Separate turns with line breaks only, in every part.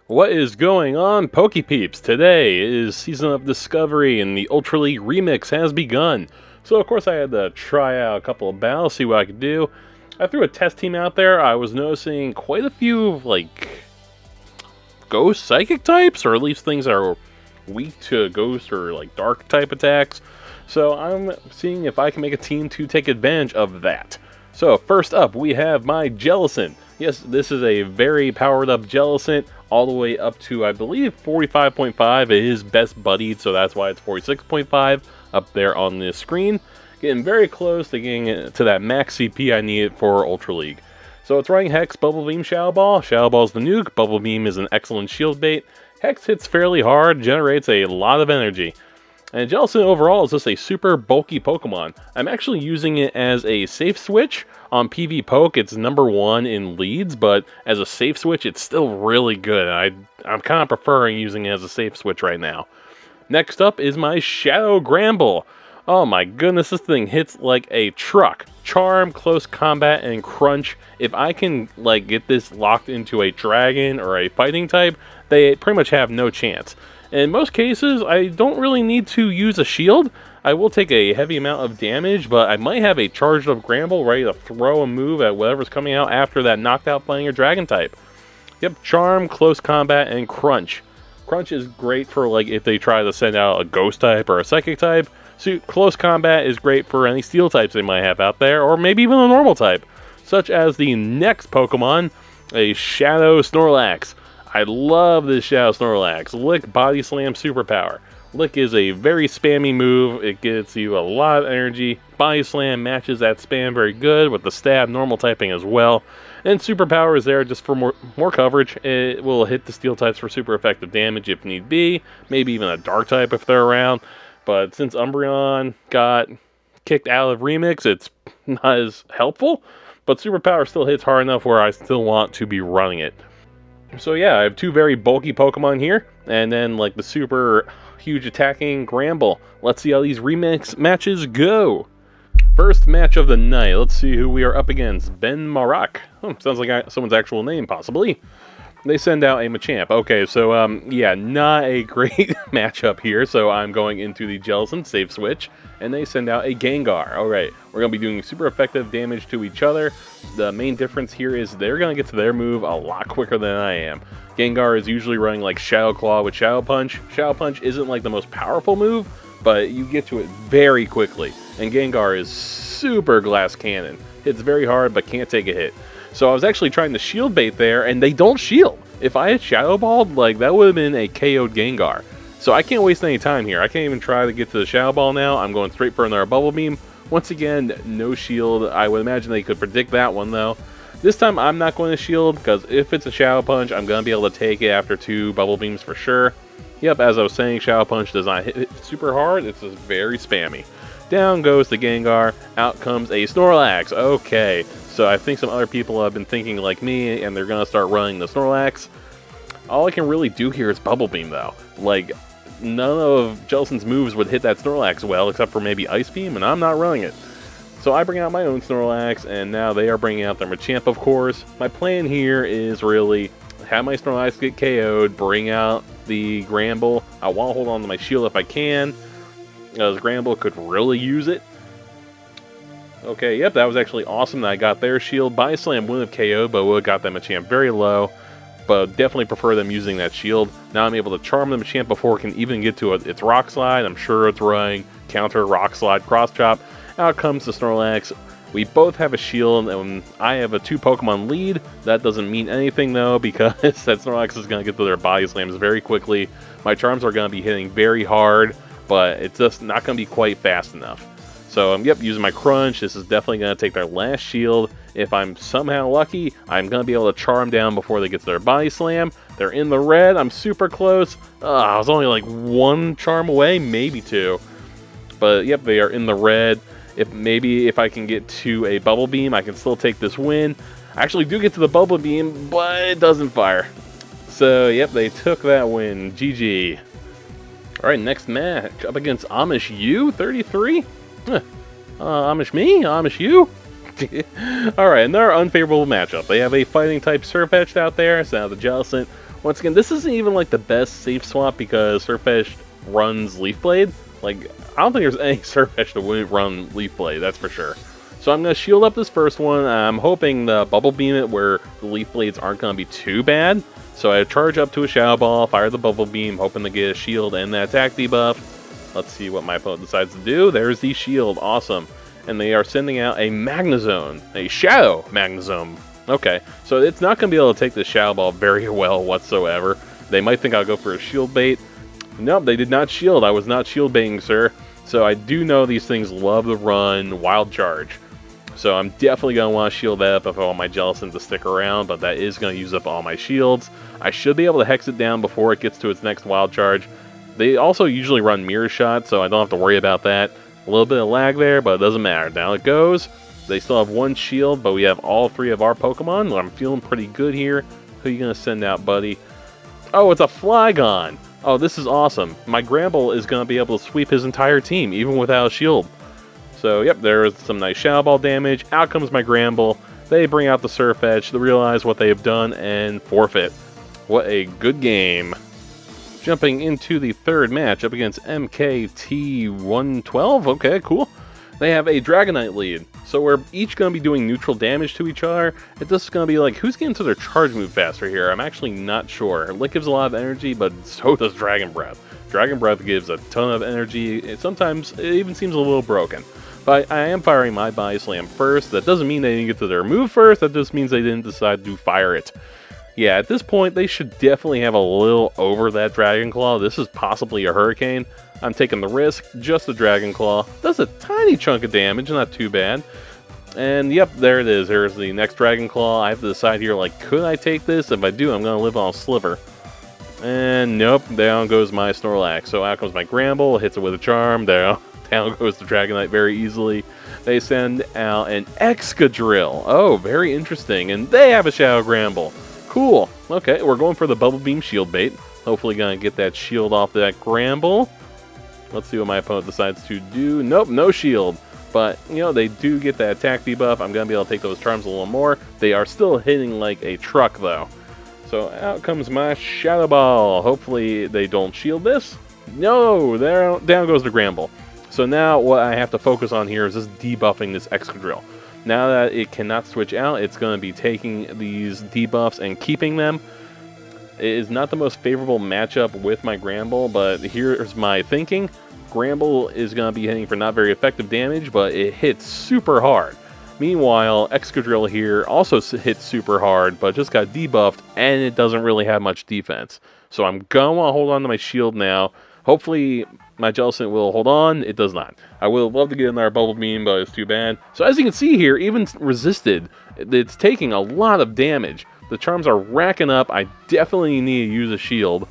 What is going on, Pokepeeps? Today is Season of Discovery and the Ultra League Remix has begun. So of course I had to try out a couple of battles, see what I could do. I threw a test team out there. I was noticing quite a few, ghost psychic types, or at least things that are weak to ghost or dark type attacks. So I'm seeing if I can make a team to take advantage of that. So first up, we have my Jellicent. Yes, this is a very powered up Jellicent, all the way up to, I believe, 45.5. It is best buddied, so that's why it's 46.5 up there on this screen. Getting very close to getting to that max CP I need for Ultra League. So it's running Hex, Bubble Beam, Shadow Ball. Shadow Ball's the nuke. Bubble Beam is an excellent shield bait. Hex hits fairly hard, generates a lot of energy. And Jellicent overall is just a super bulky Pokemon. I'm actually using it as a safe switch. On PV Poke, it's #1 in leads, but as a safe switch, it's still really good. I'm kind of preferring using it as a safe switch right now. Next up is my Shadow Gramble. Oh my goodness, this thing hits like a truck. Charm, Close Combat, and Crunch. If I can get this locked into a Dragon or a Fighting type, they pretty much have no chance. In most cases, I don't really need to use a shield. I will take a heavy amount of damage, but I might have a charged up Gramble ready to throw a move at whatever's coming out after that knocked out Flying or Dragon type. Yep, Charm, Close Combat, and Crunch. Crunch is great for if they try to send out a Ghost type or a Psychic type. So Close Combat is great for any Steel types they might have out there, or maybe even a normal type, such as the next Pokemon, a Shadow Snorlax. I love this Shadow Snorlax. Lick, Body Slam, Superpower. Lick is a very spammy move. It gets you a lot of energy. Body Slam matches that spam very good with the stab, normal typing as well. And Superpower is there just for more coverage. It will hit the Steel types for super effective damage if need be. Maybe even a Dark type if they're around. But since Umbreon got kicked out of Remix, it's not as helpful. But Superpower still hits hard enough where I still want to be running it. So yeah, I have two very bulky Pokemon here, and then the super huge attacking Gramble. Let's see how these remix matches go. First match of the night. Let's see who we are up against. Ben Marak. Sounds like someone's actual name, possibly. They send out a Machamp. Okay, so yeah, not a great matchup here. So I'm going into the Jellicent safe switch, and they send out a Gengar. All right, we're gonna be doing super effective damage to each other. The main difference here is they're gonna get to their move a lot quicker than I am. Gengar is usually running Shadow Claw with Shadow Punch. Shadow Punch isn't the most powerful move, but you get to it very quickly. And Gengar is super Glass Cannon. Hits very hard, but can't take a hit. So I was actually trying to shield bait there, and they don't shield. If I had Shadow Balled, that would have been a KO'd Gengar. So I can't waste any time here. I can't even try to get to the Shadow Ball now. I'm going straight for another Bubble Beam. Once again, no shield. I would imagine they could predict that one, though. This time, I'm not going to shield, because if it's a Shadow Punch, I'm going to be able to take it after 2 Bubble Beams for sure. Yep, as I was saying, Shadow Punch does not hit super hard. It's just very spammy. Down goes the Gengar. Out comes a Snorlax. Okay, so I think some other people have been thinking like me, and they're going to start running the Snorlax. All I can really do here is Bubble Beam, though. None of Jellicent's moves would hit that Snorlax well, except for maybe Ice Beam, and I'm not running it. So I bring out my own Snorlax, and now they are bringing out their Machamp, of course. My plan here is really have my Snorlax get KO'd, bring out the Gramble. I want to hold on to my shield if I can, as Gramble could really use it. Okay, yep, that was actually awesome that I got their shield. Body Slam wouldn't have KO'd, but would have got that Machamp very low. But definitely prefer them using that shield. Now I'm able to charm the Machamp before it can even get to its Rock Slide. I'm sure it's running counter Rock Slide Cross Chop. Out comes the Snorlax. We both have a shield, and I have a 2 Pokemon lead. That doesn't mean anything, though, because that Snorlax is going to get to their Body Slams very quickly. My charms are going to be hitting very hard, but it's just not going to be quite fast enough. So, yep, using my Crunch. This is definitely going to take their last shield. If I'm somehow lucky, I'm going to be able to charm down before they get to their Body Slam. They're in the red. I'm super close. I was only 1 charm away, maybe 2. But, yep, they are in the red. If I can get to a Bubble Beam, I can still take this win. I actually do get to the Bubble Beam, but it doesn't fire. So, yep, they took that win. GG. Alright, next match. Up against Amish U, 33? Amish me? Amish you? Alright, another unfavorable matchup. They have a fighting type Surfetch'd out there, so now the Jellicent Once again, this isn't even like the best safe swap because Surfetch runs Leaf Blade. Like, I don't think there's any Surfetch that wouldn't run Leaf Blade, that's for sure. So I'm going to shield up this first one. I'm hoping the Bubble Beam it where the Leaf Blades aren't going to be too bad. So I charge up to a Shadow Ball, fire the Bubble Beam, hoping to get a shield and that attack debuff. Let's see what my opponent decides to do. There's the shield, awesome. And they are sending out a Magnezone, a Shadow Magnezone. Okay, so it's not going to be able to take the Shadow Ball very well whatsoever. They might think I'll go for a shield bait. Nope, they did not shield. I was not shield baiting, sir. So I do know these things love to run Wild Charge. So I'm definitely going to want to shield that up if I want my Jellicent to stick around, but that is going to use up all my shields. I should be able to Hex it down before it gets to its next Wild Charge. They also usually run Mirror Shot, so I don't have to worry about that. A little bit of lag there, but it doesn't matter. Down it goes. They still have one shield, but we have all three of our Pokemon. I'm feeling pretty good here. Who are you going to send out, buddy? Oh, it's a Flygon. Oh, this is awesome. My Gramble is going to be able to sweep his entire team, even without a shield. So, yep, there is some nice Shadow Ball damage. Out comes my Gramble. They bring out the Surfetch. They realize what they have done and forfeit. What a good game. Jumping into the third match up against MKT112. Okay, cool. They have a Dragonite lead. So we're each going to be doing neutral damage to each other. This is going to be like, who's getting to their charge move faster here? I'm actually not sure. Lick gives a lot of energy, but so does Dragon Breath. Dragon Breath gives a ton of energy. Sometimes it even seems a little broken. But I am firing my Body Slam first. That doesn't mean they didn't get to their move first. That just means they didn't decide to fire it. Yeah, at this point, they should definitely have a little over that Dragon Claw. This is possibly a Hurricane. I'm taking the risk. Just a Dragon Claw. Does a tiny chunk of damage, not too bad. And yep, there it is. Here's the next Dragon Claw. I have to decide here, like, could I take this? If I do, I'm going to live on a sliver. And nope, down goes my Snorlax. So out comes my Gramble, hits it with a charm. Down goes the Dragonite very easily. They send out an Excadrill. Oh, very interesting. And they have a Shadow Gramble. Cool. Okay, we're going for the Bubble Beam Shield Bait. Hopefully gonna get that shield off that Gramble. Let's see what my opponent decides to do. Nope, no shield. But, you know, they do get that attack debuff. I'm gonna be able to take those charms a little more. They are still hitting like a truck, though. So out comes my Shadow Ball. Hopefully they don't shield this. No, there, down goes the Gramble. So now what I have to focus on here is just debuffing this Excadrill. Now that it cannot switch out, it's going to be taking these debuffs and keeping them. It is not the most favorable matchup with my Gramble, but here's my thinking. Gramble is going to be hitting for not very effective damage, but it hits super hard. Meanwhile, Excadrill here also hits super hard, but just got debuffed, and it doesn't really have much defense. So I'm going to want to hold on to my shield now. Hopefully my Jellicent will hold on. It does not. I would love to get another Bubble Beam, but it's too bad. So as you can see here, even resisted, it's taking a lot of damage. The charms are racking up. I definitely need to use a shield.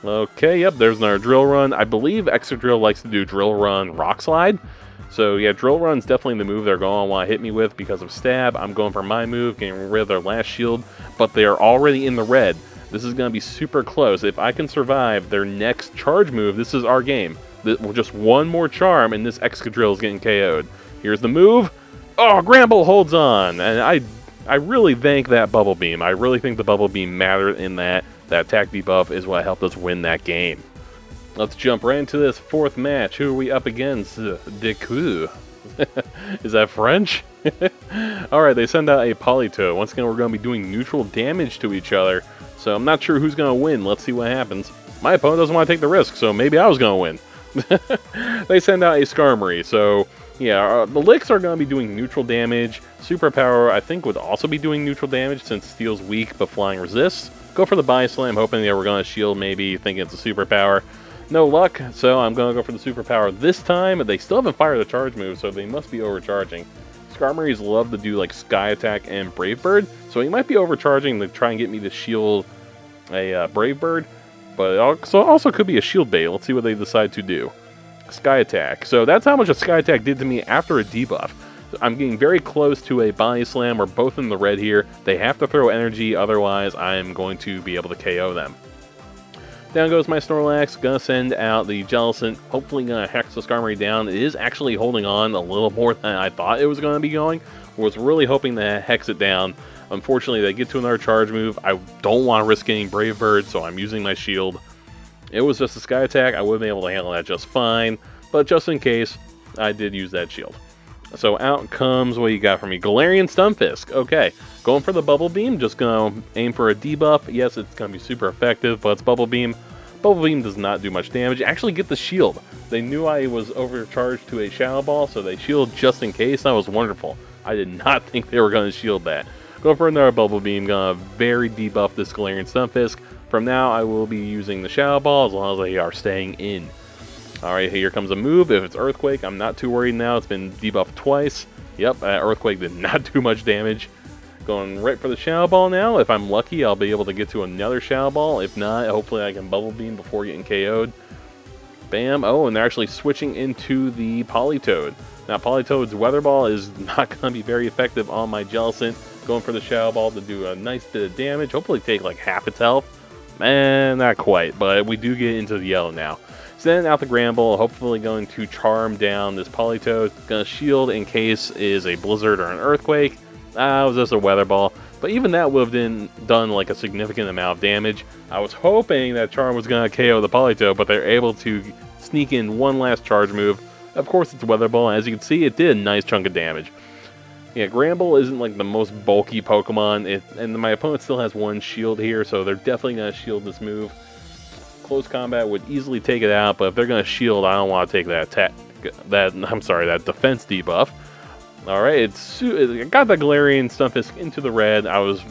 Okay, yep, there's another Drill Run. I believe Excadrill likes to do Drill Run Rock Slide. So yeah, Drill Run's definitely the move they're going to want to hit me with because of Stab. I'm going for my move, getting rid of their last shield, but they are already in the red. This is going to be super close. If I can survive their next charge move, this is our game. Just one more charm, and this Excadrill is getting KO'd. Here's the move. Oh, Gramble holds on. And I really thank that Bubble Beam. I really think the Bubble Beam mattered in that. That attack debuff is what helped us win that game. Let's jump right into this fourth match. Who are we up against? Deku. Is that French? Alright, they send out a Politoed. Once again, we're going to be doing neutral damage to each other. So I'm not sure who's going to win. Let's see what happens. My opponent doesn't want to take the risk, so maybe I was going to win. They send out a Skarmory. So, yeah, the Licks are going to be doing neutral damage. Superpower, I think, would also be doing neutral damage since Steel's weak, but Flying resists. Go for the Body Slam, hoping that we're going to shield maybe, thinking it's a superpower. No luck, so I'm going to go for the superpower this time. They still haven't fired the charge move, so they must be overcharging. Skarmory's love to do like Sky Attack and Brave Bird, so he might be overcharging to try and get me to shield a Brave Bird, but it also could be a shield bait. Let's see what they decide to do. Sky Attack. So that's how much a Sky Attack did to me after a debuff. I'm getting very close to a Body Slam. We're both in the red here. They have to throw energy, otherwise I'm going to be able to KO them. Down goes my Snorlax, gonna send out the Jellicent, hopefully gonna hex the Skarmory down. It is actually holding on a little more than I thought it was gonna be going. Was really hoping to hex it down, Unfortunately, they get to another charge move. I don't want to risk getting Brave Bird, so I'm using my shield. It was just a sky attack. I would have been able to handle that just fine, but just in case, I did use that shield. So out comes, what you got for me? Galarian Stunfisk. Okay, going for the Bubble Beam, just going to aim for a debuff. Yes, it's going to be super effective, but it's Bubble Beam. Bubble Beam does not do much damage. Actually get the shield. They knew I was overcharged to a Shadow Ball, so they shielded just in case. That was wonderful. I did not think they were going to shield that. Going for another Bubble Beam, going to very debuff this Galarian Stunfisk. From now, I will be using the Shadow Ball as long as they are staying in. Alright, here comes a move. If it's Earthquake, I'm not too worried now. It's been debuffed twice. Yep, Earthquake did not do much damage. Going right for the Shadow Ball now. If I'm lucky, I'll be able to get to another Shadow Ball. If not, hopefully I can Bubble Beam before getting KO'd. Bam. Oh, and they're actually switching into the Politoed. Now, Politoed's Weather Ball is not going to be very effective on my Jellicent. Going for the Shadow Ball to do a nice bit of damage. Hopefully take like half its health. Man, not quite, but we do get into the yellow now. Sending out the Gramble, hopefully going to charm down this Politoed. Gonna shield in case is a Blizzard or an Earthquake. It was just a Weather Ball. But even that would have done like a significant amount of damage. I was hoping that Charm was gonna KO the Politoed, but they're able to sneak in one last charge move. Of course it's Weather Ball. As you can see, it did a nice chunk of damage. Yeah, Gramble isn't like the most bulky Pokemon, and my opponent still has one shield here, so they're definitely gonna shield this move. Close combat would easily take it out, but if they're going to shield, I don't want to take that that defense debuff. All right, it got the Galarian Stunfisk into the red. I was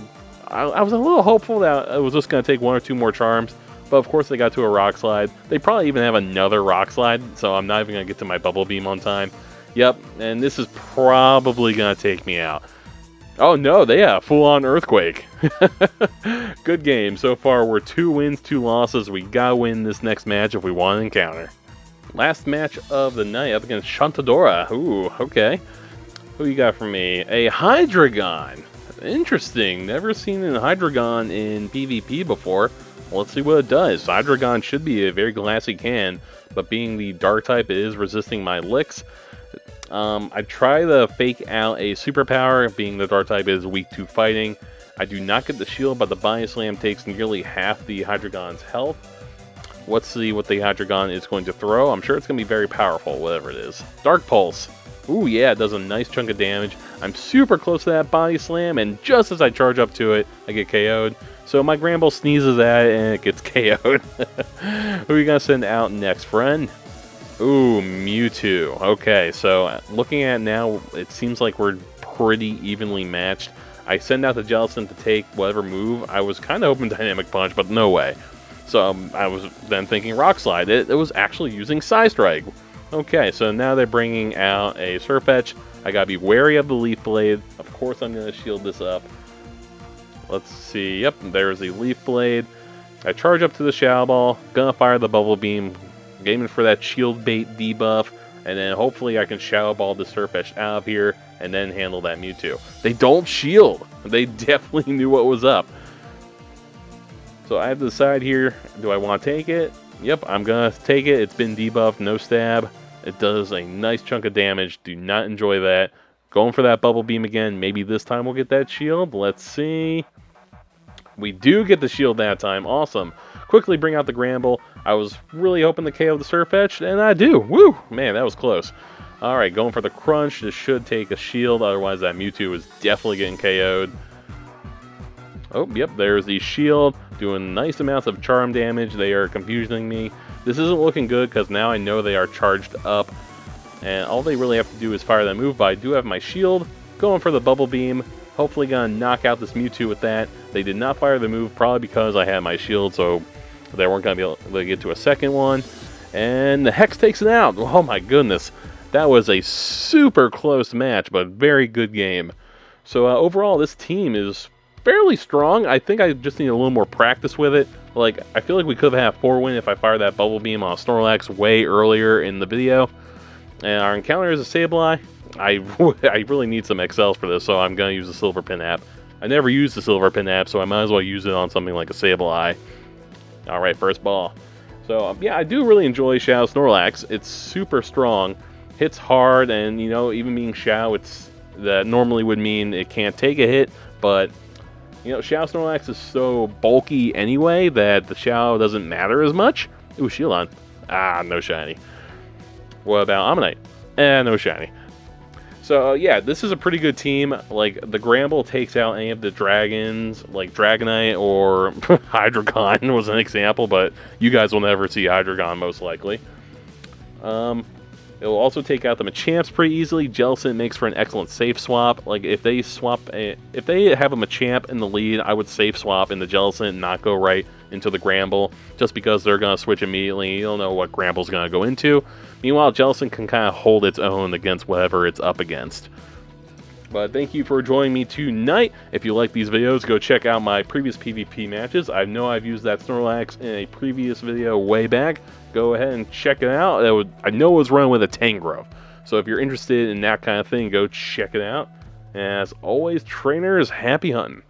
a little hopeful that it was just going to take one or two more charms, but of course they got to a Rock Slide. They probably even have another Rock Slide, so I'm not even going to get to my Bubble Beam on time. Yep, and this is probably going to take me out. Oh no, they have full-on Earthquake. Good game. So far, we're 2 wins, 2 losses. We gotta win this next match if we want to encounter. Last match of the night up against Shantadora. Ooh, okay. Who you got for me? A Hydrogon. Interesting. Never seen a Hydrogon in PvP before. Well, let's see what it does. Hydrogon should be a very glassy can, but being the dark type, it is resisting my licks. I try to fake out a superpower, being the dark type is weak to fighting. I do not get the shield, but the Body Slam takes nearly half the Hydrogon's health. Let's see what the Hydrogon is going to throw. I'm sure it's going to be very powerful, whatever it is. Dark Pulse. Ooh, yeah, it does a nice chunk of damage. I'm super close to that Body Slam, and just as I charge up to it, I get KO'd. So my Gramble sneezes at it, and it gets KO'd. Who are you going to send out next, friend? Ooh, Mewtwo. Okay, so looking at now, it seems like we're pretty evenly matched. I send out the Jellicent to take whatever move. I was kind of hoping Dynamic Punch, but no way. So I was then thinking Rock Slide. It was actually using Psystrike. Okay, so now they're bringing out a Sirfetch'd. I gotta be wary of the Leaf Blade. Of course I'm gonna shield this up. Let's see. Yep, there's the Leaf Blade. I charge up to the Shadow Ball. Gonna fire the Bubble Beam. Aiming for that Shield Bait debuff. And then hopefully I can Shadow Ball the Sirfetch'd out of here and then handle that Mewtwo. They don't shield. They definitely knew what was up. So I have to decide here, do I want to take it? Yep, I'm going to take it. It's been debuffed, no stab. It does a nice chunk of damage. Do not enjoy that. Going for that Bubble Beam again. Maybe this time we'll get that shield. Let's see. We do get the shield that time. Awesome. Quickly bring out the Gramble. I was really hoping to KO the Sirfetch'd, and I do. Woo! Man, that was close. Alright, going for the Crunch. This should take a shield, otherwise that Mewtwo is definitely getting KO'd. Oh, yep, there's the shield. Doing nice amounts of charm damage. They are confusing me. This isn't looking good, because now I know they are charged up. And all they really have to do is fire that move, but I do have my shield. Going for the Bubble Beam. Hopefully gonna knock out this Mewtwo with that. They did not fire the move, probably because I had my shield, so they weren't gonna be able to get to a second one. And the Hex takes it out. Oh my goodness. That was a super close match, but very good game. So overall, this team is fairly strong. I think I just need a little more practice with it. Like, I feel like we could have had 4-win if I fired that Bubble Beam on Snorlax way earlier in the video. And our encounter is a Sableye. I really need some XLs for this, so I'm going to use the Silver Pin app. I never used the Silver Pin app, so I might as well use it on something like a Sableye. Alright, first ball. So, yeah, I do really enjoy Shadow Snorlax. It's super strong, hits hard, and, you know, even being Shadow, that normally would mean it can't take a hit, but You know, Shadow Snorlax is so bulky anyway that the Shadow doesn't matter as much. Ooh, Shieldon. Ah, no shiny. What about Ammonite? No shiny. So, yeah, this is a pretty good team. Like, the Gramble takes out any of the dragons, like Dragonite or Hydrogon was an example, but you guys will never see Hydrogon, most likely. It will also take out the Machamps pretty easily. Jellicent makes for an excellent safe swap. Like, if they have a Machamp in the lead, I would safe swap in the Jellicent and not go right into the Gramble, just because they're going to switch immediately. You don't know what Gramble's going to go into. Meanwhile, Jellicent can kind of hold its own against whatever it's up against. But thank you for joining me tonight. If you like these videos, go check out my previous PvP matches. I know I've used that Snorlax in a previous video way back. Go ahead and check it out. I know it was run with a Tangrowth. So if you're interested in that kind of thing, go check it out. As always, trainers, happy hunting.